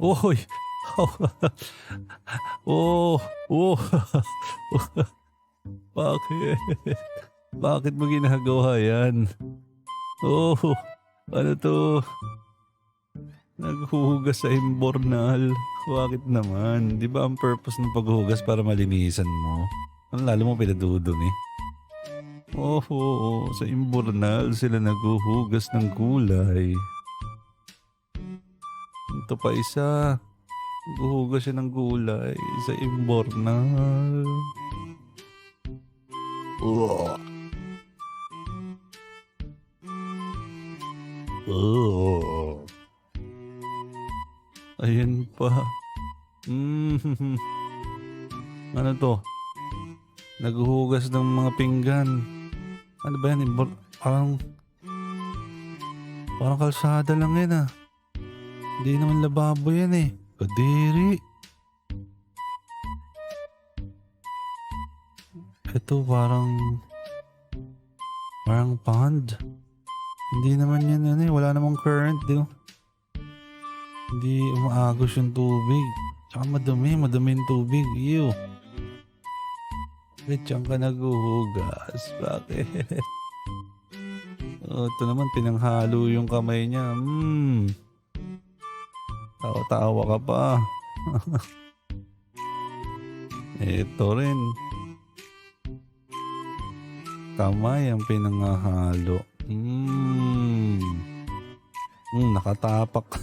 Uy! Oh, oh. Bakit? Bakit mo ginagawa yan? Oh, ano 'to? Naghuhugas sa imbornal. Bakit naman? 'Di ba ang purpose ng paghuhugas para malinisan mo? Ang lalo mo pinadudumi. Oo, sa imbornal sila naghuhugas ng gulay. Ito pa isa, naghuhugas siya ng gulay sa imbornal. Ugh. Ugh. Ayan pa. Mhm. Ano 'to? Naghuhugas ng mga pinggan. Ano ba yan, parang parang kalsada lang yan, ah. Hindi naman lababo yan, eh. Kadiri. Ito parang pond. Hindi naman yan ano, eh, wala namang current, 'di ba? Hindi umaagos yung tubig. Tsaka madumi yung tubig. Ew. Bakit diyan ka naghuhugas? Bakit? Oh, ito naman pinanghalo yung kamay niya. Tawa-tawa ka pa. Ito rin. Kamay ang pinanghalo. Nakatapak.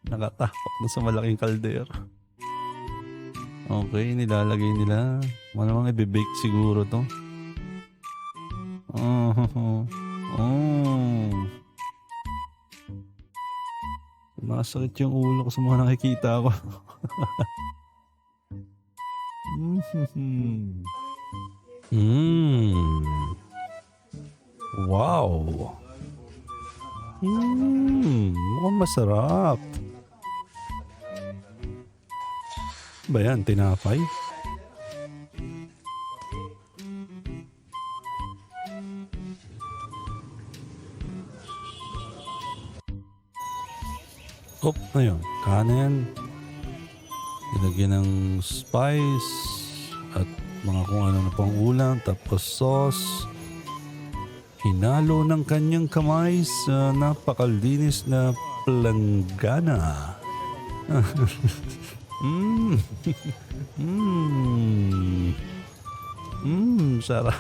Nakatapak na sa malaking kaldero. Okay, nilalagay nila. Malamang i-bake siguro to. Oh. Oh. Masakit yung ulo ko sa mga nakikita ko. Wow. Mukhang masarap. Ba yan, tinapay? Ayun, kanin. Nilagyan ng spice at mga kung ano na pang ulam, tapos sauce. Hinalo ng kanyang kamay sa napakalinis na planggana. Sarap.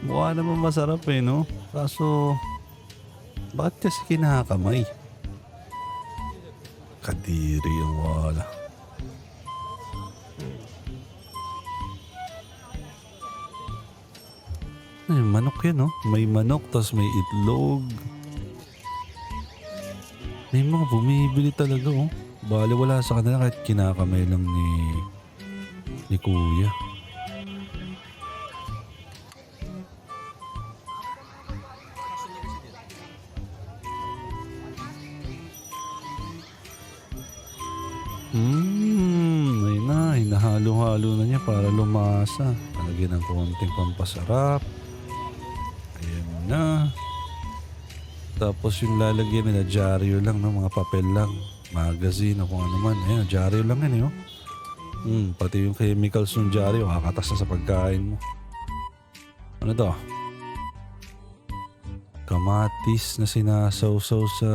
Mukha naman masarap eh, no? Kaso, bakit kasi kinakamay? Kadiri yung wala. Ay, manok yan, no? May manok, tas may itlog. May mga bumibili talaga, oh. Bale wala sa kanila kahit kinakamay lang ni kuya. Ayun na, hinahalo-halo na niya para lumasa. Lagyan ng konting pampasarap. Ayan na. Tapos yung lalagyan nila, dyaryo lang, no? Mga papel lang. Magazine o kung ano man. Ayan, dyaryo lang yan, oh. Pati yung chemicals ng dyaryo, kakatas na sa pagkain mo. Ano to? Kamatis na sinasawsaw sa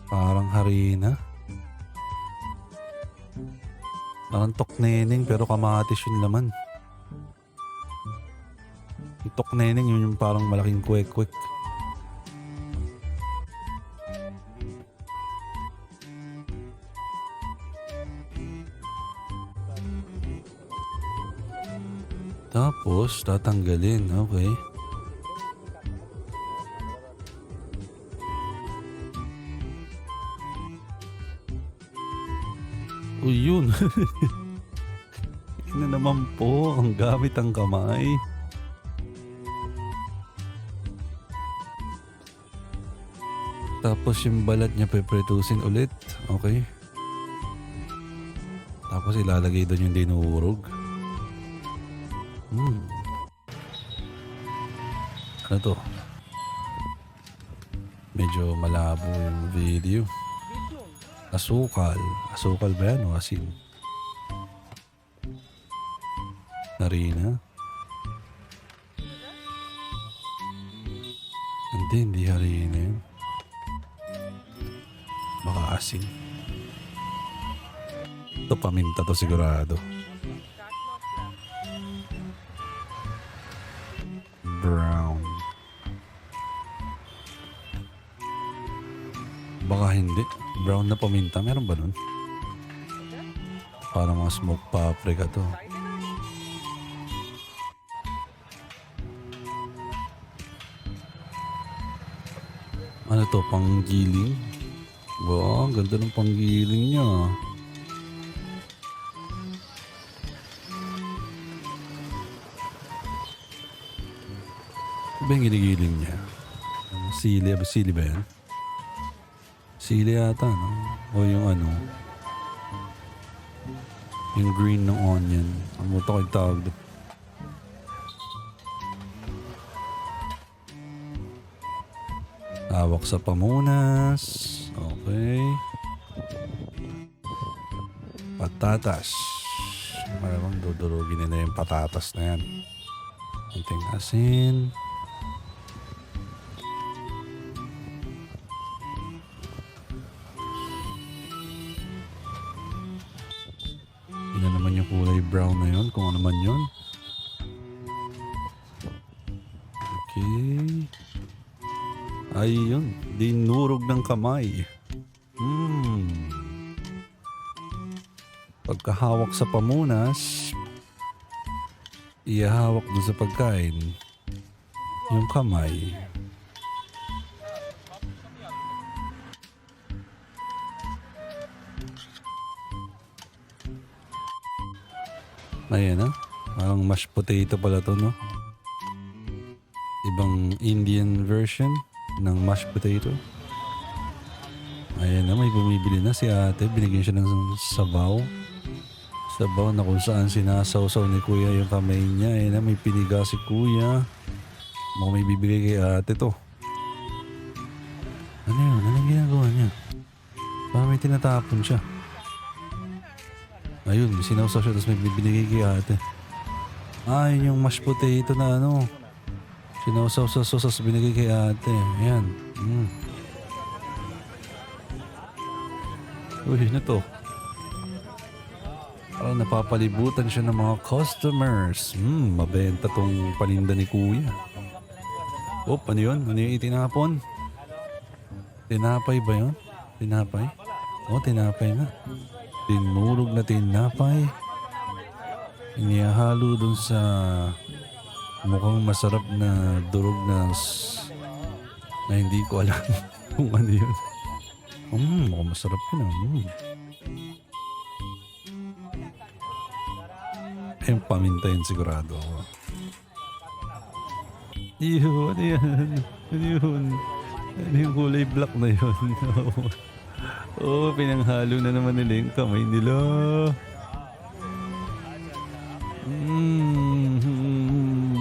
parang harina. Parang tokneneng pero kamatis yung laman. Yung tokneneng yun yung parang malaking kwek-kwek. Tapos tatanggalin, okay. O yun. Yun na naman po ang gamit ang kamay. Tapos yung balat niya pepretusin ulit. Okay. Tapos ilalagay doon yung dinurog. Ano to? Medyo malabo yung video. Asukal. Asukal ba yan o asin? Harina? Hindi harina yun. Baka asin. Ito paminta to sigurado. Brown. Baka hindi. Brown na paminta. Meron ba nun? Parang mga smoked paprika to. Ano to? Panggiling? Wow, ang ganda ng panggiling niya. Ano ba yung ginigiling niya? Sili? Sili ba yan? Sili yata, no? O yung ano? Yung green ng onion. Ang muto ko yung tawag doon. Hawak sa pamunas. Okay. Patatas. Malamang dudurugin nila yung patatas na yan. Konting asin. Yun na naman yung kulay brown na yun. Kung ano man yun. Okay. Ayun, dinurog ng kamay. Pagkahawak sa pamunas, ihahawak dun sa pagkain yung kamay. Ayan, parang mashed potato pala to, no? Ibang Indian version ng mashed potato. Ayan na, may bumibili na si ate. Binigyan siya ng sabaw. Sabaw na kung saan sinasawsaw ni kuya yung kamay niya. Ayan na, may piniga si kuya. Mukhang may bibigay kay ate to. Ano yun? Anong ginagawa niya? Parang may tinatapon siya. Ayun, sinawsaw siya tapos may bibigay kay ate. Ah, yun yung mashed potato na ano. Sinawsaw sa sauce binigay kay ate. Ayan. Uy, na to. Parang napapalibutan siya ng mga customers. Mabenta tong paninda ni kuya. Oh, ano yun? Ano yung itinapon? Tinapay ba yun? Tinapay? Oh, tinapay nga. Tinurog na tinapay. Inihalo dun sa mukhang masarap na durog na hindi ko alam kung ano yun. Mukhang masarap yun. Yung paminta yun sigurado ako. Ano yan? Ano yun? Ano yung kulay black na yun? Pinanghalo na naman nila yung kamay nila.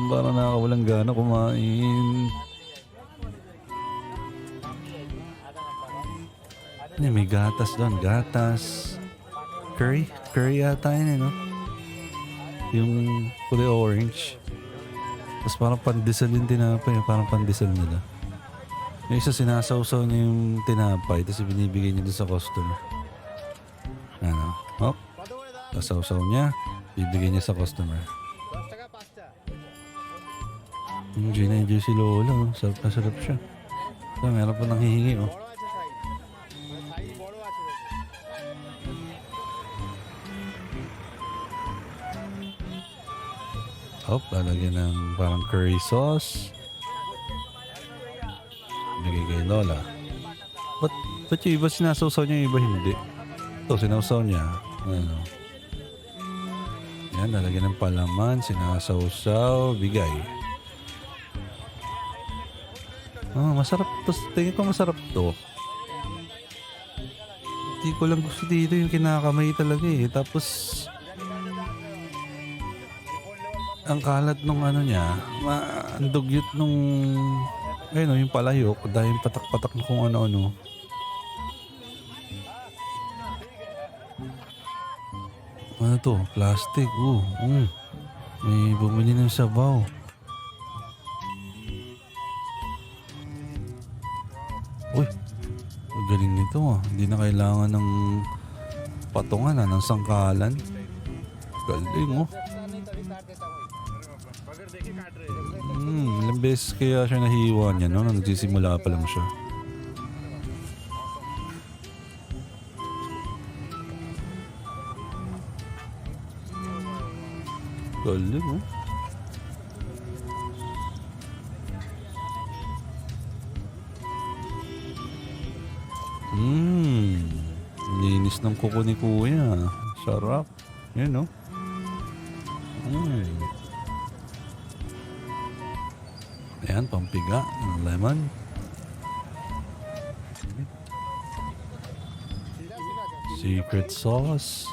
Parang nakakawalang gana kumain. May gatas doon. Gatas. Curry? Curry yata yun no? Yung kulay orange. Tapos parang pandesal yung tinapay. Parang pandesal nila. Yung isa sinasawsaw niya yung tinapay. Tapos binibigay niya doon sa customer. Ano? Sasawsaw niya. Bibigay niya sa customer. Enjoy na enjoy si Lola. Sarap na sarap siya. Meron pa nang hihingi. Lalagyan ng parang curry sauce. Bigay kay Lola. Ba't yung iba sinasawsaw niya, yung iba hindi? Ito, sinawsaw niya. Ano? Yan, lalagyan ng palaman, sinasawsaw, bigay. Masarap to. Tingin ko masarap to. Hindi ko lang gusto dito yung kinakamay talaga eh. Tapos, ang kalat nung ano niya, ang dugyot nung Ayun o, yung palayok. Dahil patak-patak na kung ano-ano. Ano to? Plastic. May bumili ng sabaw. Uy, ang galing nito ah. Hindi na kailangan ng patungan ng sangkalan. Galing oh. Ilang beses kaya siya nahiwa niya no? Nung nagsisimula pa lang siya. Galing oh. Linis ng kuko ni kuya. Sarap. Yan oh. Ayan, pampiga ng lemon. Secret sauce.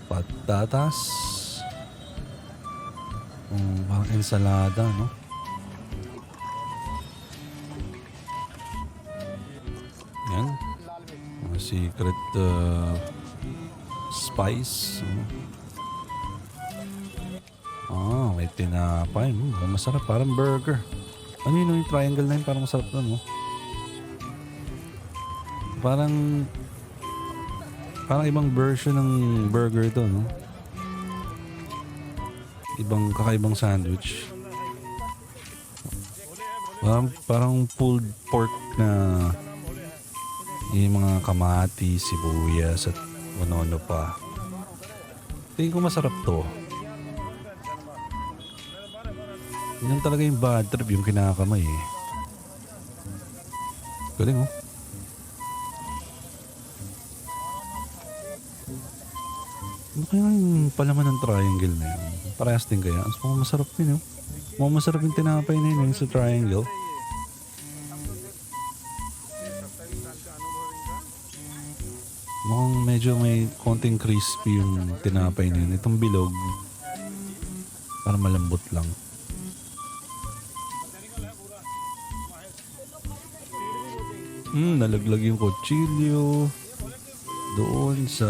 Patatas. Parang ensalada, no? Ayan. Mga secret spice. May tinapay. Masarap. Parang burger. Ano yun yung triangle na yun? Parang masarap na, no? Parang ibang version ng burger to, no? Kakaibang sandwich. Parang pulled pork na yung mga kamati, sibuyas at ano-ano pa. Tingin ko masarap to. Yan talaga yung bad trip, yung kinakamay eh. Galing oh. Ano kaya yung palaman ng triangle na yun? Parehas din kaya? Mukhang masarap yun oh. Mukhang masarap yung tinapay na yun sa triangle. Mukhang medyo may konting crispy yung tinapay na yun. Itong bilog, parang malambot lang. Nalaglag yung kutsilyo. Doon sa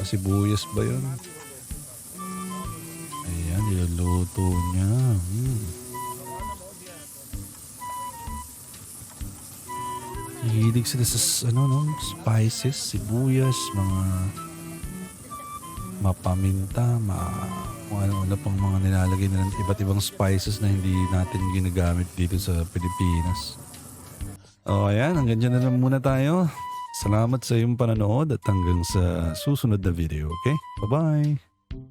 sibuyas ba yun? Ayan, niluluto niya. Hilig sila sa spices, sibuyas, mga mapaminta, kung ano pang mga nilalagay nila, iba't ibang spices na hindi natin ginagamit dito sa Pilipinas. Ayan, hanggang dyan na lang muna tayo. Salamat sa iyong panonood at hanggang sa susunod na video, okay? Bye-bye!